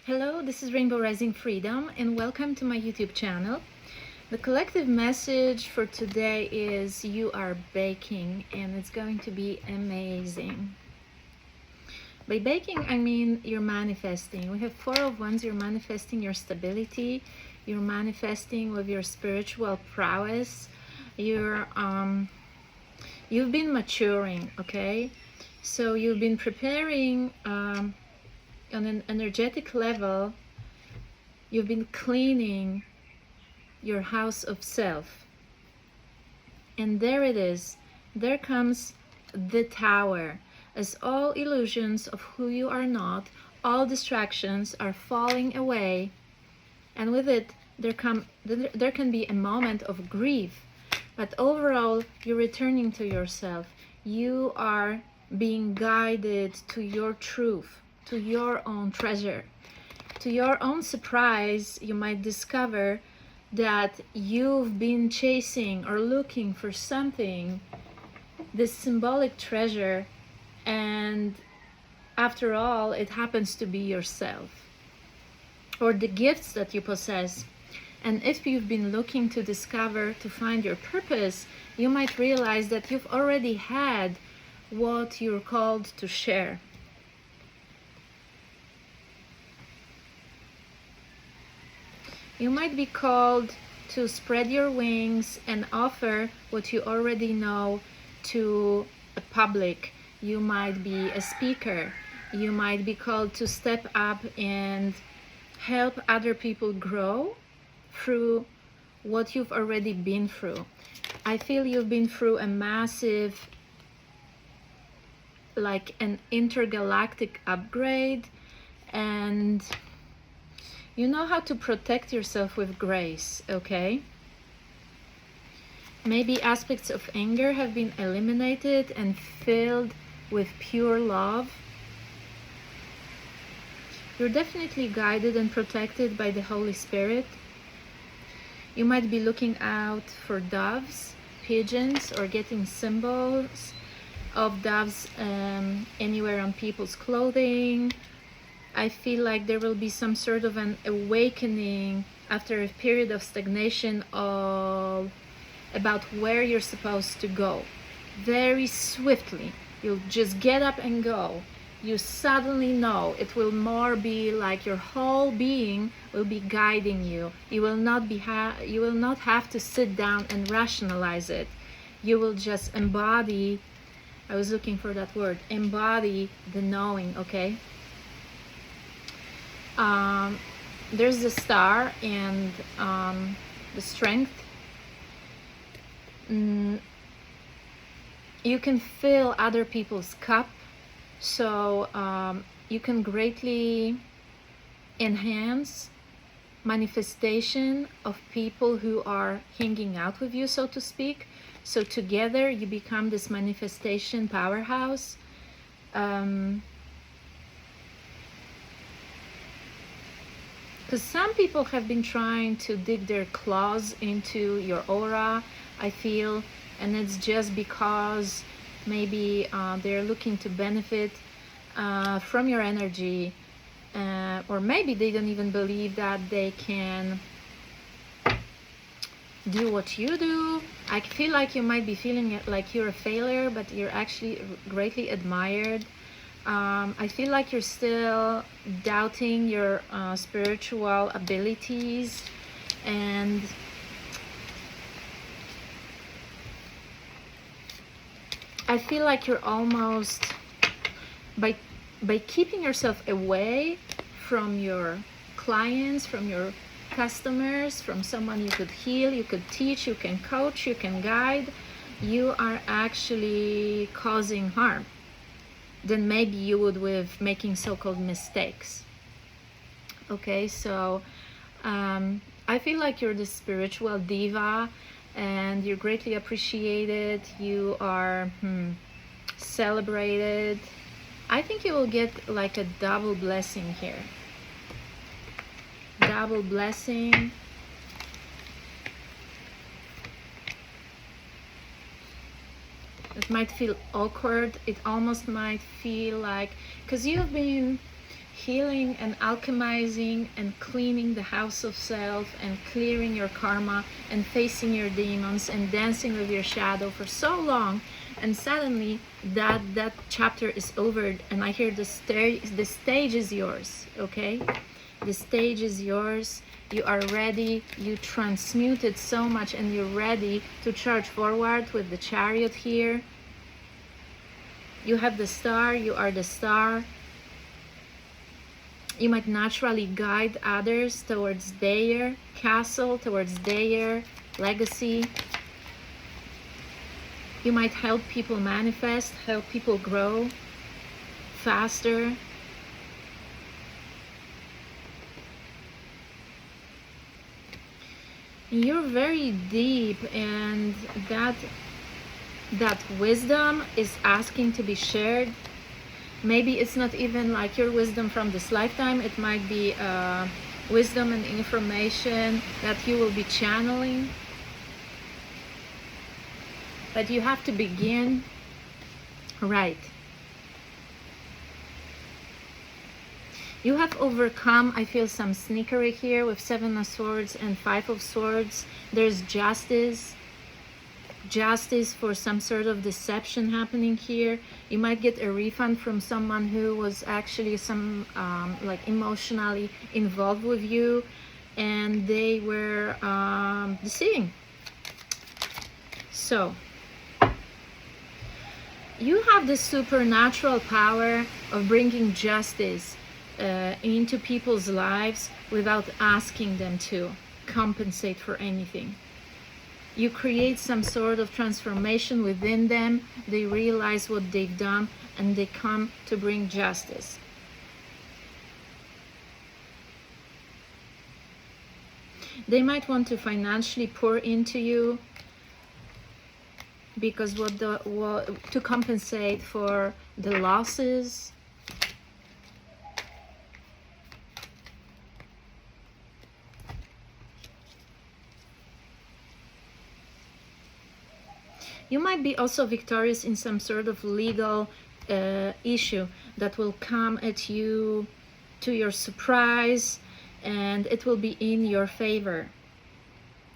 Hello, this is Rainbow Rising Freedom, and welcome to my YouTube channel. The collective message for today is you are baking, and it's going to be amazing. By baking, I mean you're manifesting. We have Four of Wands. You're manifesting your stability. You're manifesting with your spiritual prowess. You've been maturing, okay? So you've been preparing on an energetic level. You've been cleaning your house of self. And there it is. There comes the Tower. As all illusions of who you are not, all distractions are falling away. And with it, there can be a moment of grief. But overall, you're returning to yourself. You are being guided to your truth, to your own treasure. To your own surprise, you might discover that you've been chasing or looking for something, this symbolic treasure, and after all, it happens to be yourself or the gifts that you possess. And if you've been looking to discover, to find your purpose, you might realize that you've already had what you're called to share. You might be called to spread your wings and offer what you already know to a public. You might be a speaker. You might be called to step up and help other people grow through what you've already been through. I feel you've been through a massive, like an intergalactic upgrade, and you know how to protect yourself with grace, okay? Maybe aspects of anger have been eliminated and filled with pure love. You're definitely guided and protected by the Holy Spirit. You might be looking out for doves, pigeons, or getting symbols of doves anywhere on people's clothing. I feel like there will be some sort of an awakening after a period of stagnation about where you're supposed to go. Very swiftly, you'll just get up and go. You suddenly know. It will more be like your whole being will be guiding you. You will not have to sit down and rationalize it. You will just embody. I was looking for that word. Embody the knowing, okay? There's the star and the strength. You can fill other people's cup, so you can greatly enhance manifestation of people who are hanging out with you, so to speak. So together you become this manifestation powerhouse. Because some people have been trying to dig their claws into your aura, I feel, and it's just because maybe they're looking to benefit from your energy, or maybe they don't even believe that they can do what you do. I feel like you might be feeling like you're a failure, but you're actually greatly admired. I feel like you're still doubting your spiritual abilities, and I feel like you're almost, by keeping yourself away from your clients, from your customers, from someone you could heal, you could teach, you can coach, you can guide, you are actually causing harm than maybe you would with making so-called mistakes. Okay, so I feel like you're the spiritual diva and you're greatly appreciated. You are celebrated. I think you will get like a double blessing here. Double blessing. It might feel awkward. It almost might feel like, because you've been healing and alchemizing and cleaning the house of self and clearing your karma and facing your demons and dancing with your shadow for so long, and suddenly that chapter is over, and I hear the stage is yours. Okay, the stage is yours. You are ready. You transmuted so much and you're ready to charge forward with the chariot here. You have the star. You are the star. You might naturally guide others towards their castle, towards their legacy. You might help people manifest, help people grow faster. You're very deep, and that wisdom is asking to be shared. Maybe it's not even like your wisdom from this lifetime. It might be wisdom and information that you will be channeling. But you have to begin right. You have overcome, I feel, some sneakery here with 7 of Swords and 5 of Swords. There's justice for some sort of deception happening here. You might get a refund from someone who was actually like emotionally involved with you, and they were deceiving. So you have this supernatural power of bringing justice into people's lives without asking them to compensate for anything. You create some sort of transformation within them. They realize what they've done and they come to bring justice. They might want to financially pour into you because to compensate for the losses. You might be also victorious in some sort of legal issue that will come at you to your surprise, and it will be in your favor.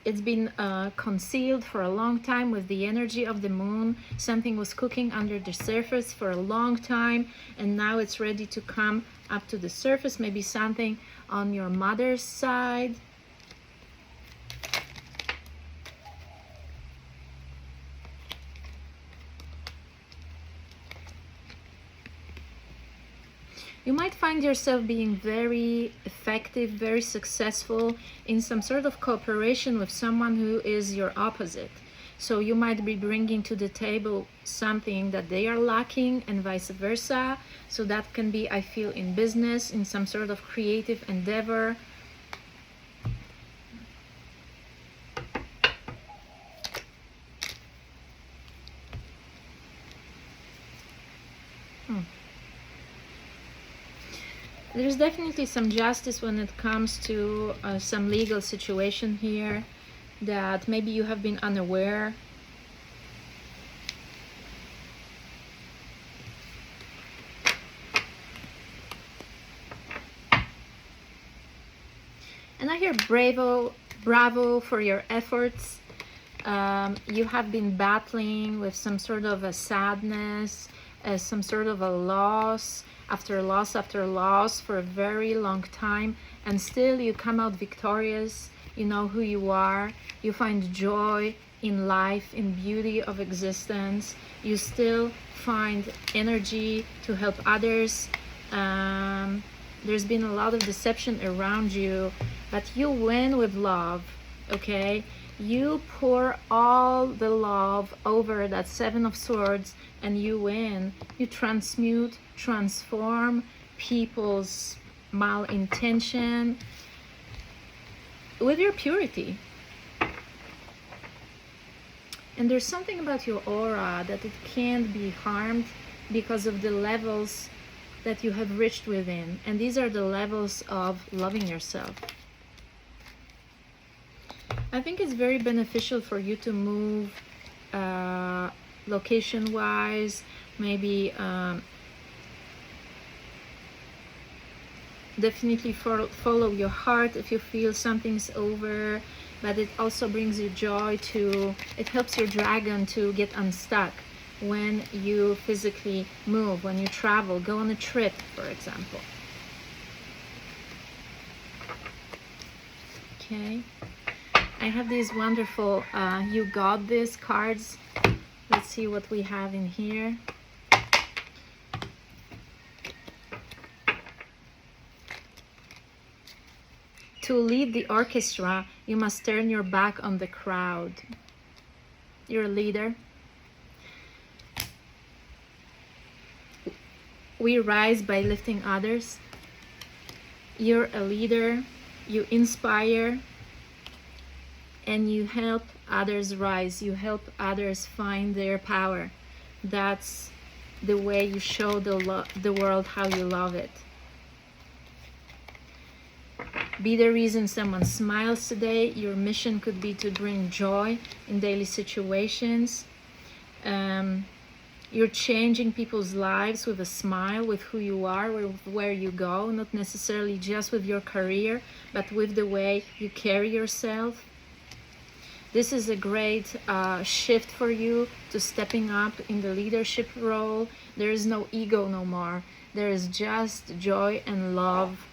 It's been concealed for a long time with the energy of the moon. Something was cooking under the surface for a long time, and now it's ready to come up to the surface. Maybe something on your mother's side. You might find yourself being very effective, very successful in some sort of cooperation with someone who is your opposite. So you might be bringing to the table something that they are lacking and vice versa. So that can be, I feel, in business, in some sort of creative endeavor. There's definitely some justice when it comes to some legal situation here that maybe you have been unaware. And I hear bravo for your efforts. You have been battling with some sort of a sadness, some sort of a loss after loss for a very long time, and still you come out victorious. You know who you are. You find joy in life, in beauty of existence. You still find energy to help others. There's been a lot of deception around you, but you win with love. Okay, you pour all the love over that 7 of Swords and you win. You transmute, transform people's malintention with your purity. And there's something about your aura that it can't be harmed because of the levels that you have reached within. And these are the levels of loving yourself. I think it's very beneficial for you to move location-wise, maybe definitely follow your heart if you feel something's over, but it also brings you joy to, it helps your dragon to get unstuck when you physically move, when you travel, go on a trip, for example. Okay, I have these wonderful You Got This cards. Let's see what we have in here. To lead the orchestra, you must turn your back on the crowd. You're a leader. We rise by lifting others. You're a leader. You inspire and you help others rise. You help others find their power. That's the way you show the world how you love it. Be the reason someone smiles today. Your mission could be to bring joy in daily situations. You're changing people's lives with a smile, with who you are, where you go, not necessarily just with your career, but with the way you carry yourself. This is a great shift for you to stepping up in the leadership role. There is no ego no more. There is just joy and love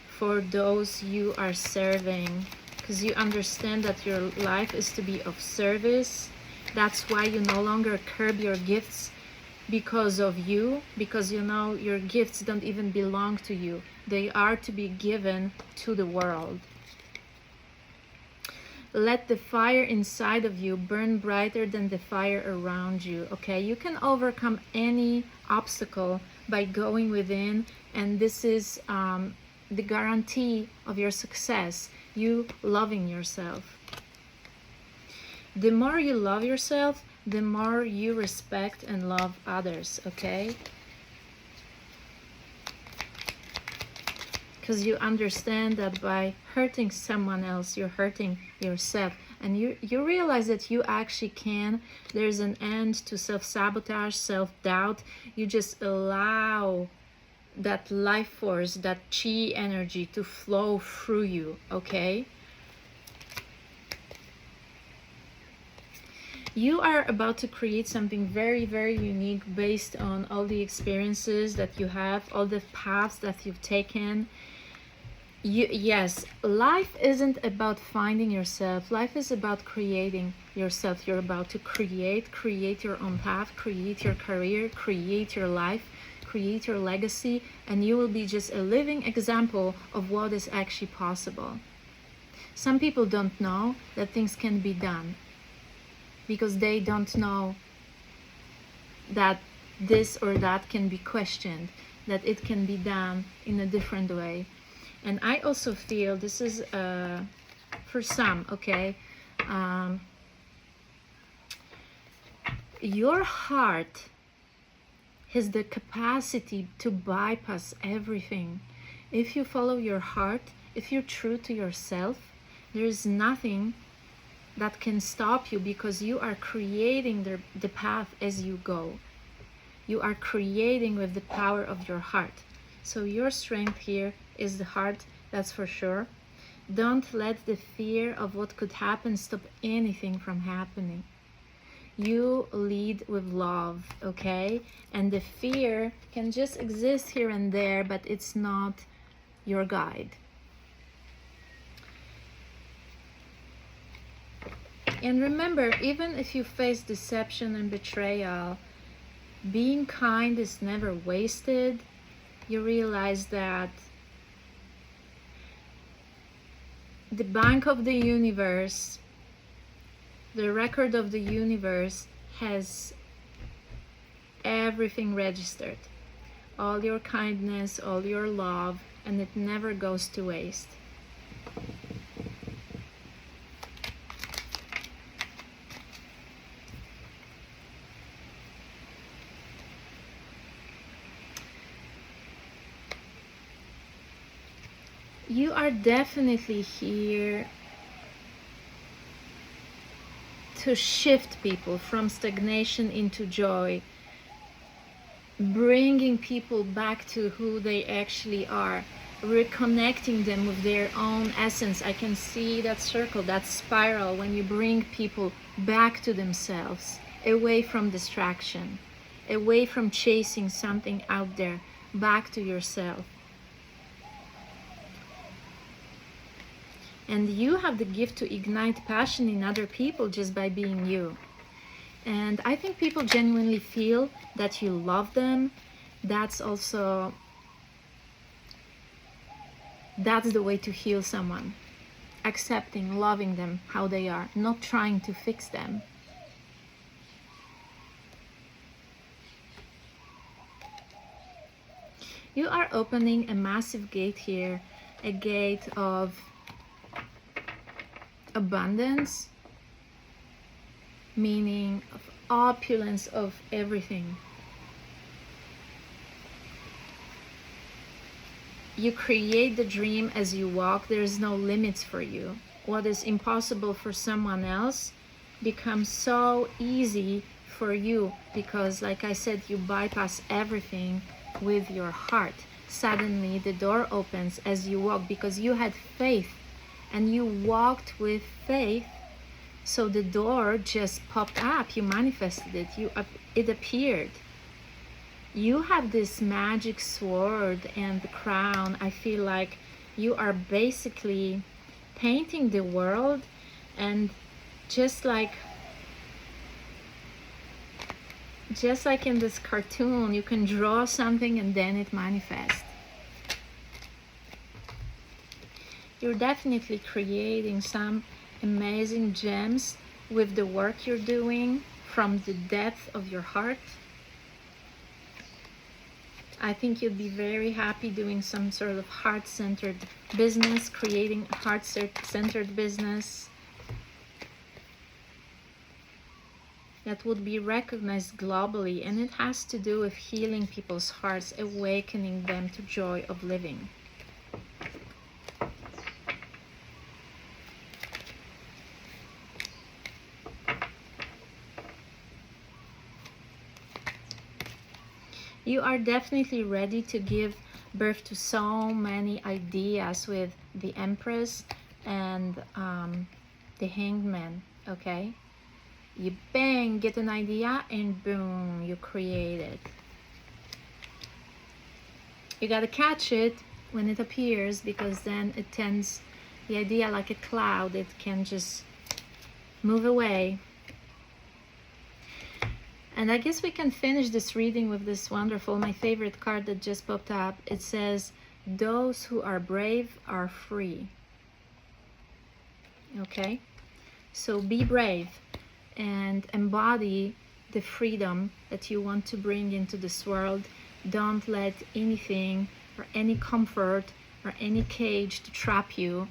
for those you are serving, because you understand that your life is to be of service. That's why you no longer curb your gifts because of you, because you know your gifts don't even belong to you. They are to be given to the world. Let the fire inside of you burn brighter than the fire around you. Okay, you can overcome any obstacle by going within, and this is the guarantee of your success, you loving yourself. The more you love yourself, the more you respect and love others, okay? Because you understand that by hurting someone else, you're hurting yourself. And you realize that you actually can. There's an end to self-sabotage, self-doubt. You just allow that life force, that chi energy to flow through you, okay? You are about to create something very, very unique based on all the experiences that you have, all the paths that you've taken. Yes, life isn't about finding yourself. Life is about creating yourself. You're about to create your own path, create your career, create your life, create your legacy, and you will be just a living example of what is actually possible. Some people don't know that things can be done because they don't know that this or that can be questioned, that it can be done in a different way. And I also feel this is for some, okay, your heart has the capacity to bypass everything. If you follow your heart, if you're true to yourself, there is nothing that can stop you, because you are creating the path as you go. You are creating with the power of your heart. So your strength here is the heart, that's for sure. Don't let the fear of what could happen stop anything from happening. You lead with love, okay? And the fear can just exist here and there, but it's not your guide. And remember, even if you face deception and betrayal, being kind is never wasted. You realize that the bank of the universe, the record of the universe has everything registered. All your kindness, all your love, and it never goes to waste. You are definitely here to shift people from stagnation into joy, bringing people back to who they actually are. reconnecting them with their own essence. I can see that circle, that spiral, when you bring people back to themselves, away from distraction, away from chasing something out there, back to yourself. And you have the gift to ignite passion in other people just by being you. And I think people genuinely feel that you love them. That's also, that's the way to heal someone. Accepting, loving them how they are, not trying to fix them. You are opening a massive gate here, a gate of abundance, meaning of opulence of everything. You create the dream as you walk. There is no limits for you. What is impossible for someone else becomes so easy for you because, like I said, you bypass everything with your heart. Suddenly the door opens as you walk because you had faith and you walked with faith. So the door just popped up. You manifested it. It appeared. You have this magic sword and the crown. I feel like you are basically painting the world, and just like in this cartoon, you can draw something and then it manifests. You're definitely creating some amazing gems with the work you're doing from the depth of your heart. I think you'd be very happy doing some sort of heart-centered business, creating a heart-centered business that would be recognized globally, and it has to do with healing people's hearts, awakening them to joy of living. You are definitely ready to give birth to so many ideas with the Empress and the Hanged Man, okay? You bang, get an idea, and boom, you create it. You gotta catch it when it appears, because then it tends, the idea like a cloud, it can just move away. And I guess we can finish this reading with this wonderful, my favorite card that just popped up. It says, those who are brave are free. Okay? So be brave and embody the freedom that you want to bring into this world. Don't let anything or any comfort or any cage to trap you.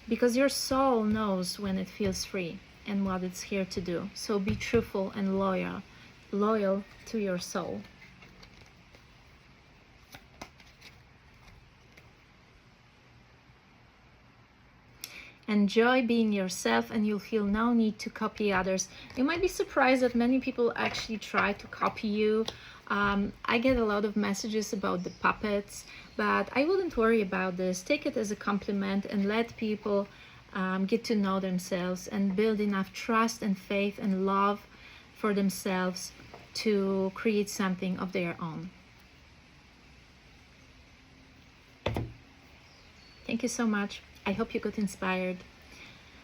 Because your soul knows when it feels free and what it's here to do. So be truthful and loyal to your soul. Enjoy being yourself, and you'll feel no need to copy others. You might be surprised that many people actually try to copy you. I get a lot of messages about the puppets, but I wouldn't worry about this. Take it as a compliment and let people get to know themselves and build enough trust and faith and love for themselves to create something of their own. Thank you so much. I hope you got inspired.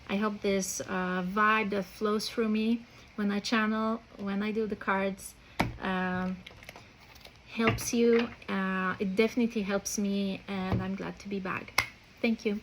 I hope this vibe that flows through me when I channel, when I do the cards, helps you. It definitely helps me, and I'm glad to be back. Thank you.